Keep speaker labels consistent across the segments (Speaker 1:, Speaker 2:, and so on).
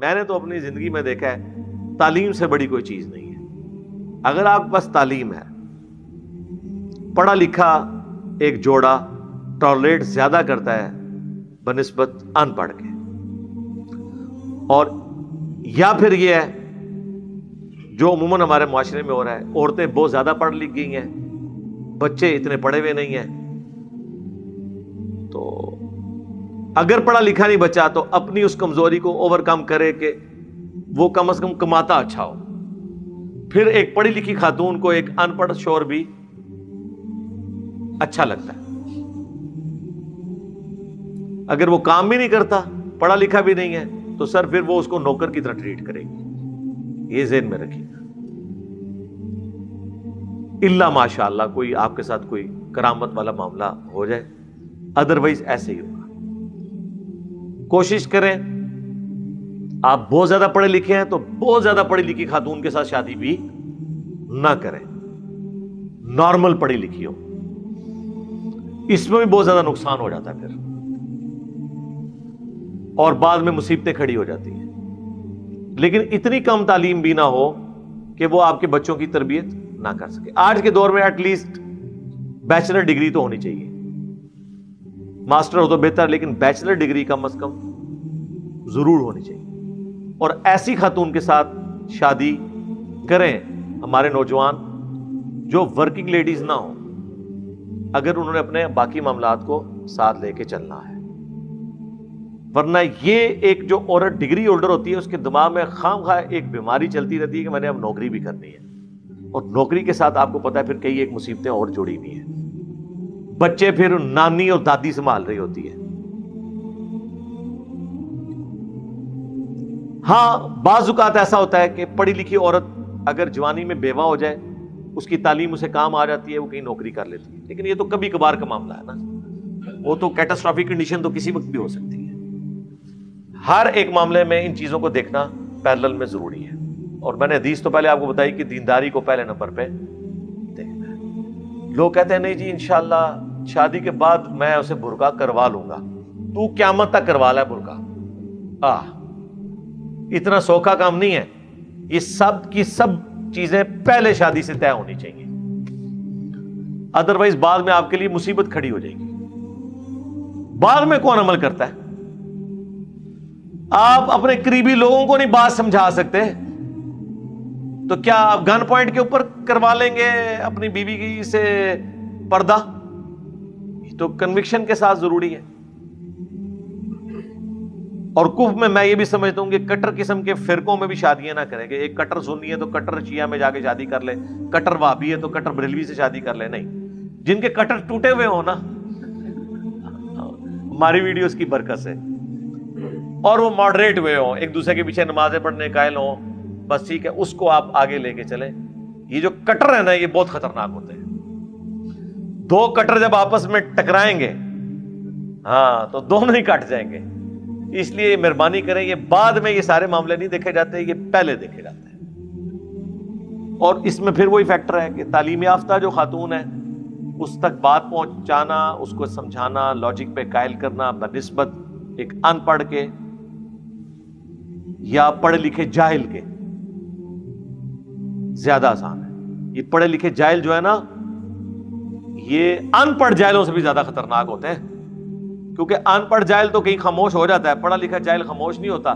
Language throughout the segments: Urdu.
Speaker 1: میں نے تو اپنی زندگی میں دیکھا ہے تعلیم سے بڑی کوئی چیز نہیں ہے. اگر آپ کے پاس تعلیم ہے, پڑھا لکھا ایک جوڑا ٹالریٹ زیادہ کرتا ہے بنسبت ان پڑھ کے. اور یا پھر یہ ہے جو عموماً ہمارے معاشرے میں ہو رہا ہے, عورتیں بہت زیادہ پڑھ لکھ گئی ہیں, بچے اتنے پڑھے ہوئے نہیں ہیں. تو اگر پڑھا لکھا نہیں بچا تو اپنی اس کمزوری کو اوور کم کرے کہ وہ کم از کم کماتا اچھا ہو. پھر ایک پڑھی لکھی خاتون کو ایک ان پڑھ شوہر بھی اچھا لگتا ہے. اگر وہ کام بھی نہیں کرتا, پڑھا لکھا بھی نہیں ہے, تو سر پھر وہ اس کو نوکر کی طرح ٹریٹ کرے گی. یہ ذہن میں رکھیے گا. الا ماشاء اللہ کوئی آپ کے ساتھ کوئی کرامت والا معاملہ ہو جائے, ادروائز ایسے ہی ہوگا. کوشش کریں, آپ بہت زیادہ پڑھے لکھے ہیں تو بہت زیادہ پڑھی لکھی خاتون کے ساتھ شادی بھی نہ کریں, نارمل پڑھی لکھی ہو. اس میں بھی بہت زیادہ نقصان ہو جاتا ہے پھر, اور بعد میں مصیبتیں کھڑی ہو جاتی ہیں. لیکن اتنی کم تعلیم بھی نہ ہو کہ وہ آپ کے بچوں کی تربیت نہ کر سکے. آج کے دور میں ایٹ لیسٹ بیچلر ڈگری تو ہونی چاہیے, ماسٹر ہو تو بہتر, لیکن بیچلر ڈگری کم از کم ضرور ہونی چاہیے. اور ایسی خاتون کے ساتھ شادی کریں ہمارے نوجوان جو ورکنگ لیڈیز نہ ہوں, اگر انہوں نے اپنے باقی معاملات کو ساتھ لے کے چلنا ہے. ورنہ یہ ایک جو عورت ڈگری ہولڈر ہوتی ہے اس کے دماغ میں خام خواہ ایک بیماری چلتی رہتی ہے کہ میں نے اب نوکری بھی کرنی ہے, اور نوکری کے ساتھ آپ کو پتا ہے پھر کئی ایک مصیبتیں اور جڑی ہوئی ہیں. بچے پھر نانی اور دادی سنبھال رہی ہوتی ہے. ہاں بعض اوقات ایسا ہوتا ہے کہ پڑھی لکھی عورت اگر جوانی میں بیوہ ہو جائے, اس کی تعلیم اسے کام آ جاتی ہے, وہ کہیں نوکری کر لیتی ہے. لیکن یہ تو کبھی کبھار کا معاملہ ہے نا, وہ تو کیٹاسٹرافک کنڈیشن تو کسی وقت بھی ہو سکتی ہے. ہر ایک معاملے میں ان چیزوں کو دیکھنا پیرلل میں ضروری ہے. اور میں نے حدیث تو پہلے آپ کو بتائی کہ دینداری کو پہلے نمبر پہ دیکھنا ہے. لوگ کہتے ہیں نہیں جی انشاءاللہ شادی کے بعد میں اسے برقع کروا لوں گا. تو قیامت تک کروا لے برقع, اتنا سوکھا کام نہیں ہے. یہ سب کی سب چیزیں پہلے شادی سے طے ہونی چاہیے, ادروائز بعد میں آپ کے لیے مصیبت کھڑی ہو جائے گی. بعد میں کون عمل کرتا ہے؟ آپ اپنے قریبی لوگوں کو نہیں بات سمجھا سکتے تو کیا آپ گن پوائنٹ کے اوپر کروا لیں گے اپنی بیوی کی سے پردہ؟ یہ تو کنوکشن کے ساتھ ضروری ہے. اور کفر میں میں یہ بھی سمجھتا ہوں کہ کٹر قسم کے فرقوں میں بھی شادیاں نہ کریں. کہ ایک کٹر سنی ہے تو کٹر شیعہ میں جا کے شادی کر لے, کٹر وہابی ہے تو کٹر بریلوی سے شادی کر لے. نہیں, جن کے کٹر ٹوٹے ہوئے ہوں نا, ہماری ویڈیوز کی برکت سے, اور وہ ماڈریٹ ہوئے ہوں, ایک دوسرے کے پیچھے نمازیں پڑھنے قائل ہوں, بس ٹھیک ہے, اس کو آپ آگے لے کے چلیں. یہ جو کٹر ہے نا یہ بہت خطرناک ہوتے ہیں. دو کٹر جب آپس میں ٹکرائیں گے ہاں تو دونوں ہی کٹ جائیں گے. اس لیے مہربانی کریں, یہ بعد میں یہ سارے معاملے نہیں دیکھے جاتے, یہ پہلے دیکھے جاتے ہیں. اور اس میں پھر وہی فیکٹر ہے کہ تعلیم یافتہ جو خاتون ہے اس تک بات پہنچانا, اس کو سمجھانا, لاجک پہ قائل کرنا بنسبت ایک ان پڑھ کے یا پڑھے لکھے جاہل کے زیادہ آسان ہے. یہ پڑھے لکھے جاہل جو ہے نا یہ ان پڑھ جاہلوں سے بھی زیادہ خطرناک ہوتے ہیں, کیونکہ ان پڑھ جاہل تو کہیں خاموش ہو جاتا ہے, پڑھا لکھا جاہل خاموش نہیں ہوتا,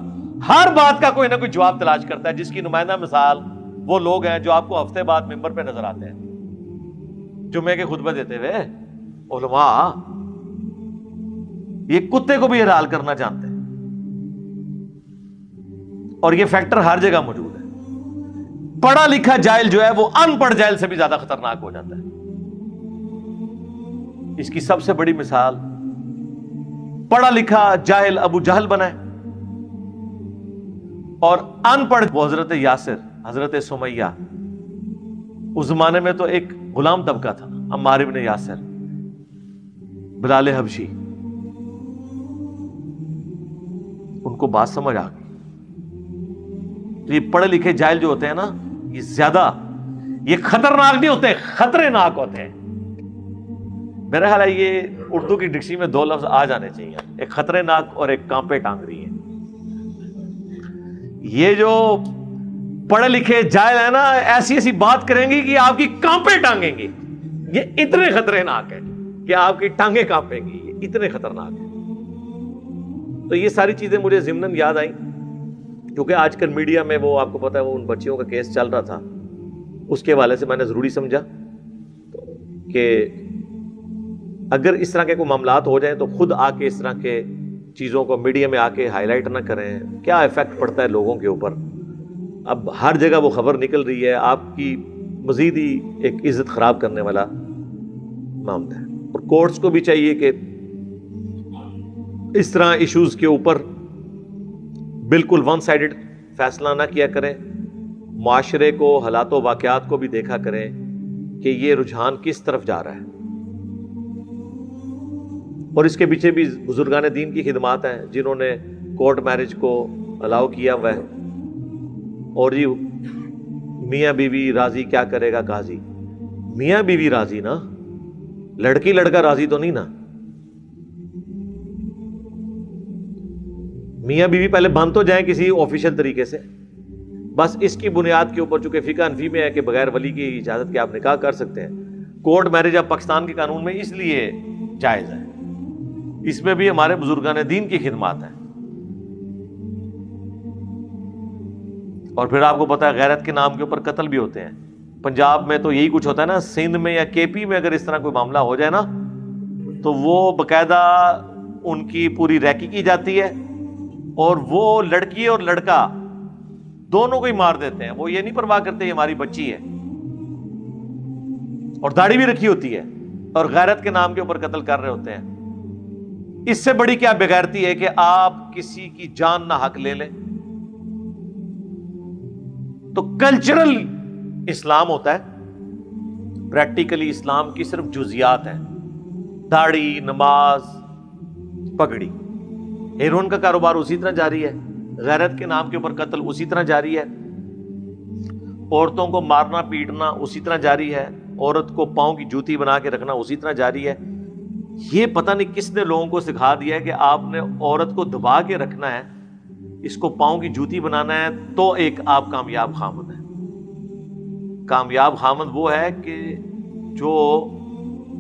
Speaker 1: ہر بات کا کوئی نہ کوئی جواب تلاش کرتا ہے. جس کی نمائندہ مثال وہ لوگ ہیں جو آپ کو ہفتے بعد ممبر پہ نظر آتے ہیں جمعے کے خطبے دیتے ہوئے. علماء یہ کتے کو بھی حلال کرنا جانتے ہیں, اور یہ فیکٹر ہر جگہ موجود ہے. پڑھا لکھا جاہل جو ہے وہ ان پڑھ جاہل سے بھی زیادہ خطرناک ہو جاتا ہے. اس کی سب سے بڑی مثال پڑھا لکھا جاہل ابو جہل بنا ہے, اور ان پڑھ وہ حضرت یاسر, حضرت سمیہ. اس زمانے میں تو ایک غلام طبقہ تھا, عمار ابن یاسر, بلال حبشی. ان کو بات سمجھ آ گئی. تو یہ پڑھے لکھے جاہل جو ہوتے ہیں نا یہ زیادہ, یہ خطرناک نہیں ہوتے, خطرے ناک ہوتے ہیں. میرا خیال ہے یہ اردو کی ڈکشنری میں دو لفظ آ جانے چاہیے, ایک خطرے ناک اور ایک کانپے ٹانگ رہی ہے. یہ جو پڑھے لکھے جاہل ہے نا، ایسی ایسی بات کریں گی کہ آپ کی کانپیں ٹانگیں گی. یہ اتنے خطرناک ہے کہ آپ کی ٹانگیں کانپیں گی، یہ اتنے خطرناک ہے. تو یہ ساری چیزیں مجھے ضمناً یاد آئیں، کیونکہ آج کل میڈیا میں وہ آپ کو پتا ہے وہ ان بچیوں کا کیس چل رہا تھا، اس کے حوالے سے میں نے ضروری سمجھا کہ اگر اس طرح کے کوئی معاملات ہو جائیں تو خود آ کے اس طرح کے چیزوں کو میڈیا میں آ کے ہائی لائٹ نہ کریں. کیا ایفیکٹ پڑتا ہے لوگوں کے اوپر. اب ہر جگہ وہ خبر نکل رہی ہے، آپ کی مزید ہی ایک عزت خراب کرنے والا معاملہ ہے. اور کورٹس کو بھی چاہیے کہ اس طرح ایشوز کے اوپر بالکل ون سائیڈڈ فیصلہ نہ کیا کریں. معاشرے کو، حالات و واقعات کو بھی دیکھا کریں کہ یہ رجحان کس طرف جا رہا ہے. اور اس کے پیچھے بھی بزرگان دین کی خدمات ہیں جنہوں نے کورٹ میرج کو الاؤ کیا ہوا ہے. اور یہ میاں بیوی راضی کیا کرے گا قاضی. میاں بیوی راضی نا، لڑکی لڑکا راضی تو نہیں نا. میاں بیوی پہلے بن تو جائیں کسی آفیشیل طریقے سے. بس اس کی بنیاد کے اوپر چونکہ فقہ حنفی میں ہے کہ بغیر ولی کی اجازت کے آپ نکاح کر سکتے ہیں. کورٹ میرج اب پاکستان کے قانون میں اس لیے جائز ہے. اس میں بھی ہمارے بزرگان دین کی خدمات ہیں. اور پھر آپ کو پتا ہے غیرت کے نام کے اوپر قتل بھی ہوتے ہیں. پنجاب میں تو یہی کچھ ہوتا ہے نا. سندھ میں یا کے پی میں اگر اس طرح کوئی معاملہ ہو جائے نا تو وہ باقاعدہ ان کی پوری ریکی کی جاتی ہے اور وہ لڑکی اور لڑکا دونوں کو ہی مار دیتے ہیں. وہ یہ نہیں پرواہ کرتے یہ ہماری بچی ہے، اور داڑھی بھی رکھی ہوتی ہے اور غیرت کے نام کے اوپر قتل کر رہے ہوتے ہیں. اس سے بڑی کیا بےغیرتی ہے کہ آپ کسی کی جان نہ حق لے لیں. تو کلچرل اسلام ہوتا ہے، پریکٹیکلی اسلام کی صرف جزیات ہیں. داڑھی، نماز، پگڑی. ہیروئن کا کاروبار اسی طرح جاری ہے، غیرت کے نام کے اوپر قتل اسی طرح جاری ہے، عورتوں کو مارنا پیٹنا اسی طرح جاری ہے، عورت کو پاؤں کی جوتی بنا کے رکھنا اسی طرح جاری ہے. یہ پتہ نہیں کس نے لوگوں کو سکھا دیا ہے کہ آپ نے عورت کو دبا کے رکھنا ہے، اس کو پاؤں کی جوتی بنانا ہے تو ایک آپ کامیاب خامد ہے. کامیاب خامد وہ ہے کہ جو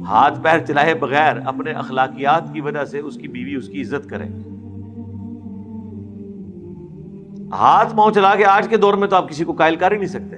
Speaker 1: ہاتھ پیر چلائے بغیر اپنے اخلاقیات کی وجہ سے اس کی بیوی اس کی عزت کرے. ہاتھ پاؤں چلا کے آج کے دور میں تو آپ کسی کو قائل کر ہی نہیں سکتے.